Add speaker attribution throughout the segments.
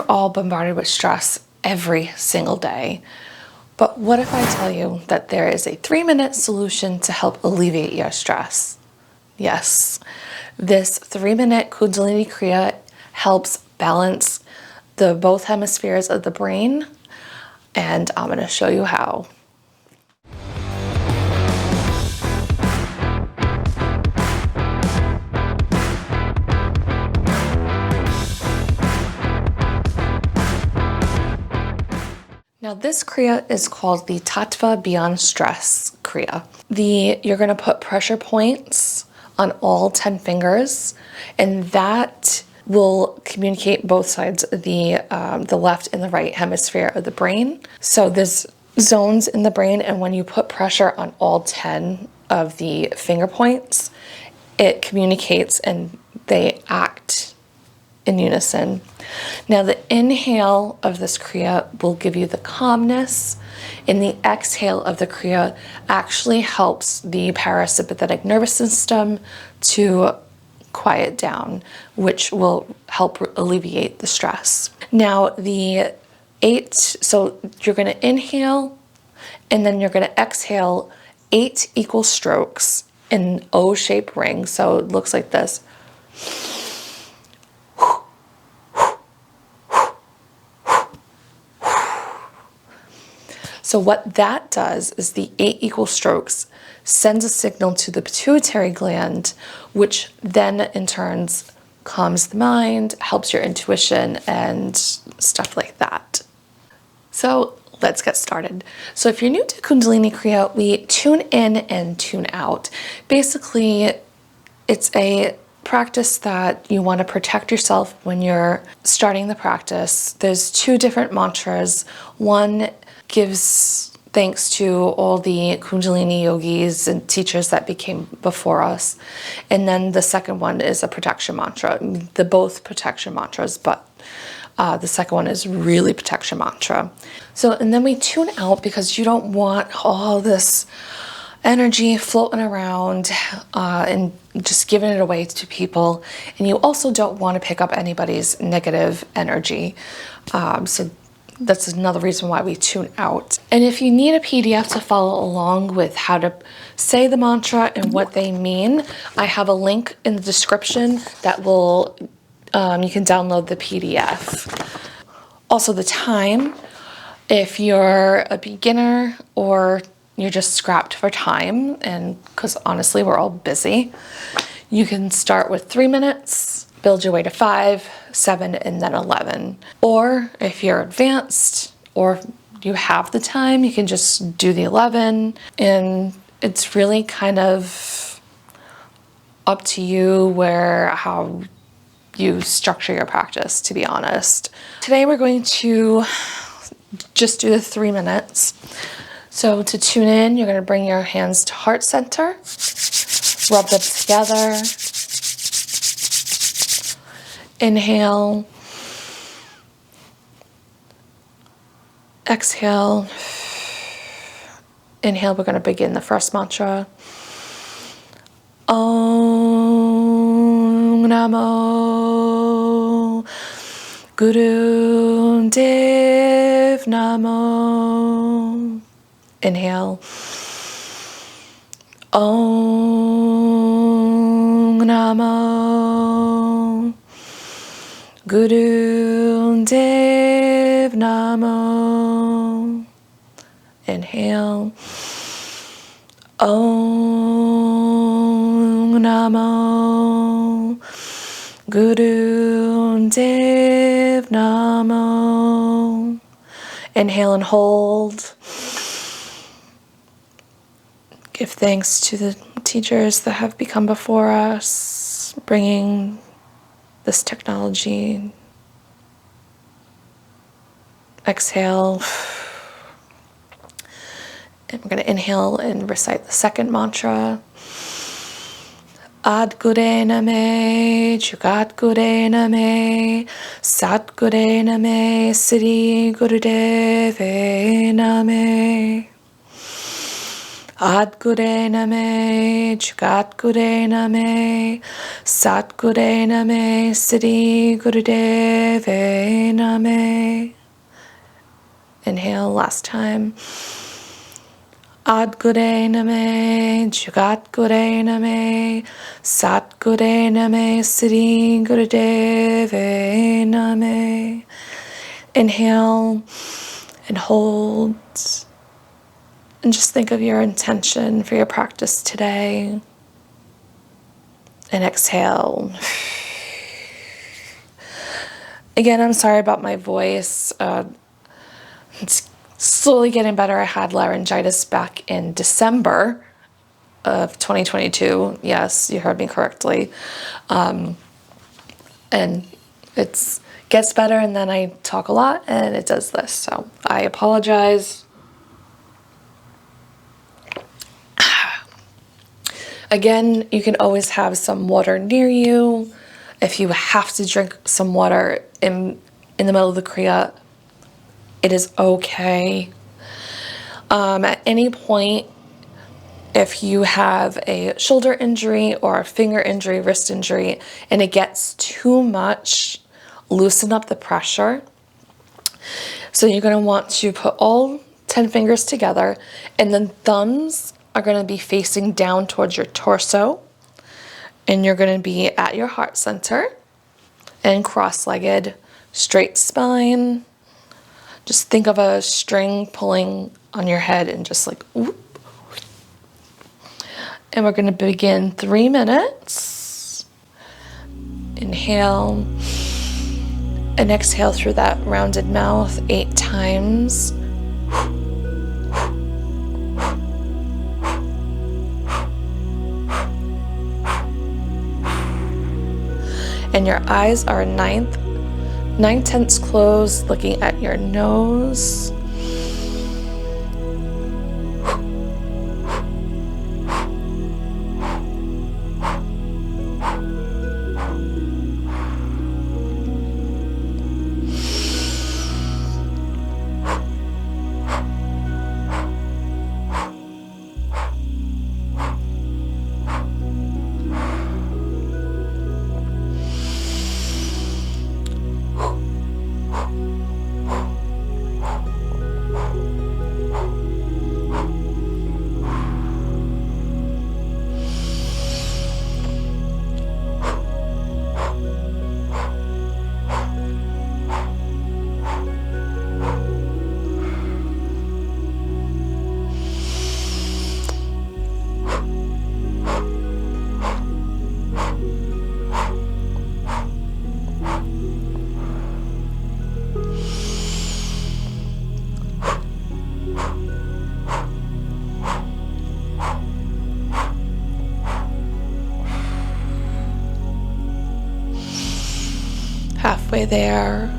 Speaker 1: We're all bombarded with stress every single day. But what if I tell you that there is a 3-minute solution to help alleviate your stress? Yes, this 3-minute Kundalini Kriya helps balance the both hemispheres of the brain, and I'm going to show you how. Now this Kriya is called the Tattva Beyond Stress Kriya. You're going to put pressure points on all 10 fingers, and that will communicate both sides of the left and the right hemisphere of the brain. So there's zones in the brain, and when you put pressure on all 10 of the finger points, it communicates and they act in unison. Now the inhale of this Kriya will give you the calmness, and the exhale of the Kriya actually helps the parasympathetic nervous system to quiet down, which will help alleviate the stress. Now so you're going to inhale and then you're going to exhale 8 equal strokes in an O-shaped ring. So it looks like this. So what that does is the 8 equal strokes sends a signal to the pituitary gland, which then in turn calms the mind, helps your intuition, and stuff like that. So let's get started. So if you're new to Kundalini Kriya, we tune in and tune out. Basically, it's a practice that you want to protect yourself when you're starting the practice. There's 2 different mantras. One gives thanks to all the Kundalini yogis and teachers that became before us. And then the second one is a protection mantra. They're both protection mantras, but the second one is really protection mantra. So, and then we tune out because you don't want all this energy floating around and just giving it away to people. And you also don't want to pick up anybody's negative energy. So that's another reason why we tune out. And if you need a PDF to follow along with how to say the mantra and what they mean, I have a link in the description that will, you can download the PDF. Also the time, if you're a beginner or you're just scrapped for time, and because honestly we're all busy, you can start with 3 minutes, build your way to 5, 7, and then 11. Or if you're advanced or you have the time, you can just do the 11. And it's really kind of up to you how you structure your practice, to be honest. Today we're going to just do the 3 minutes. So to tune in, you're going to bring your hands to heart center, rub them together. Inhale, exhale. Inhale, we're going to begin the first mantra. Om Namo Guru Dev Namo. Inhale. Om Namo Guru Dev Namo. Inhale. Om Namo Guru Dev Namo. Inhale and hold. Give thanks to the teachers that have become before us, bringing this technology. Exhale. And we're going to inhale and recite the second mantra. Adgure Name, Jugadgure Name, Satgure Name, Siddhi Gurudeve Name. Adgure name, Jugatgure name, Satgure name, Siddhi Gurudeve name. Inhale, last time. Adgure name, Jugatgure name, Satgure name, Siddhi Gurudeve name. Inhale and hold. And just think of your intention for your practice today. And exhale. Again, I'm sorry about my voice. It's slowly getting better. I had laryngitis back in December of 2022. Yes, you heard me correctly. And it gets better, and then I talk a lot, and it does this. So I apologize. Again, you can always have some water near you. If you have to drink some water in the middle of the Kriya, it is okay. At any point, if you have a shoulder injury or a finger injury, wrist injury, and it gets too much, loosen up the pressure. So you're going to want to put all 10 fingers together, and then thumbs are going to be facing down towards your torso, and you're going to be at your heart center and cross-legged, straight spine. Just think of a string pulling on your head and just like whoop. And we're going to begin 3 minutes. Inhale and exhale through that rounded mouth 8 times. And your eyes are 9/10 closed, looking at your nose. Halfway there.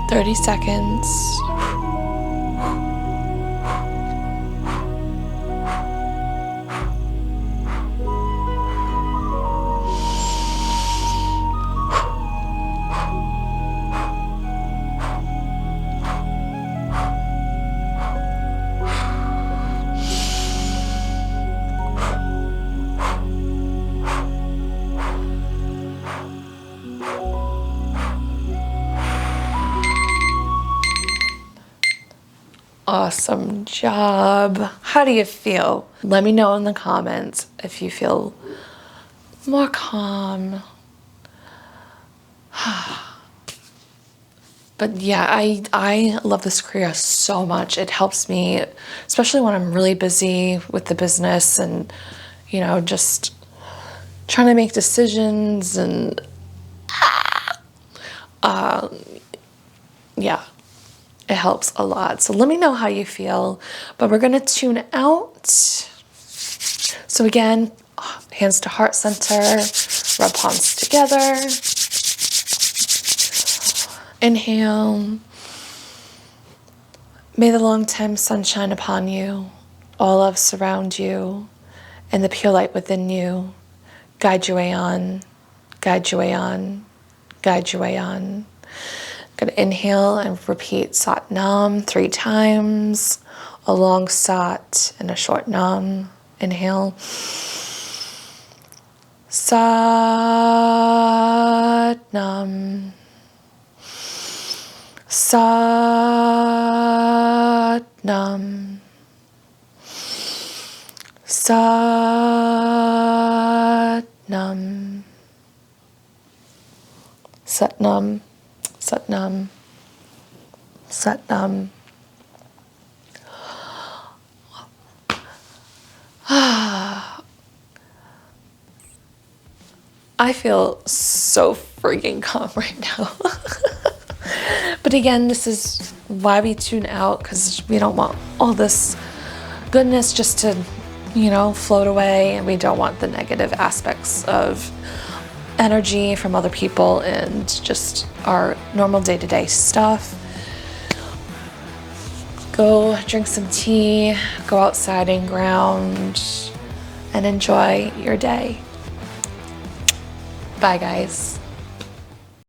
Speaker 1: "30 seconds. Awesome job. How do you feel? Let me know in the comments if you feel more calm. But yeah, I love this Kriya so much. It helps me, especially when I'm really busy with the business and, you know, just trying to make decisions and yeah, it helps a lot. So let me know how you feel, but we're gonna tune out. So again, hands to heart center, rub palms together. Inhale. May the long time sun shine upon you, all love surround you, and the pure light within you guide your way on, guide your way on, guide your way on. Gonna inhale and repeat Sat Nam 3 times, a long Sat and a short Nam. Inhale. Sat Nam. Sat Nam. Sat Nam. Sat Nam. Sat Nam. Sat Nam. I feel so freaking calm right now. But again, this is why we tune out, because we don't want all this goodness just to, you know, float away, and we don't want the negative aspects of energy from other people and just our normal day-to-day stuff. Go drink some tea, go outside and ground, and enjoy your day. Bye, guys.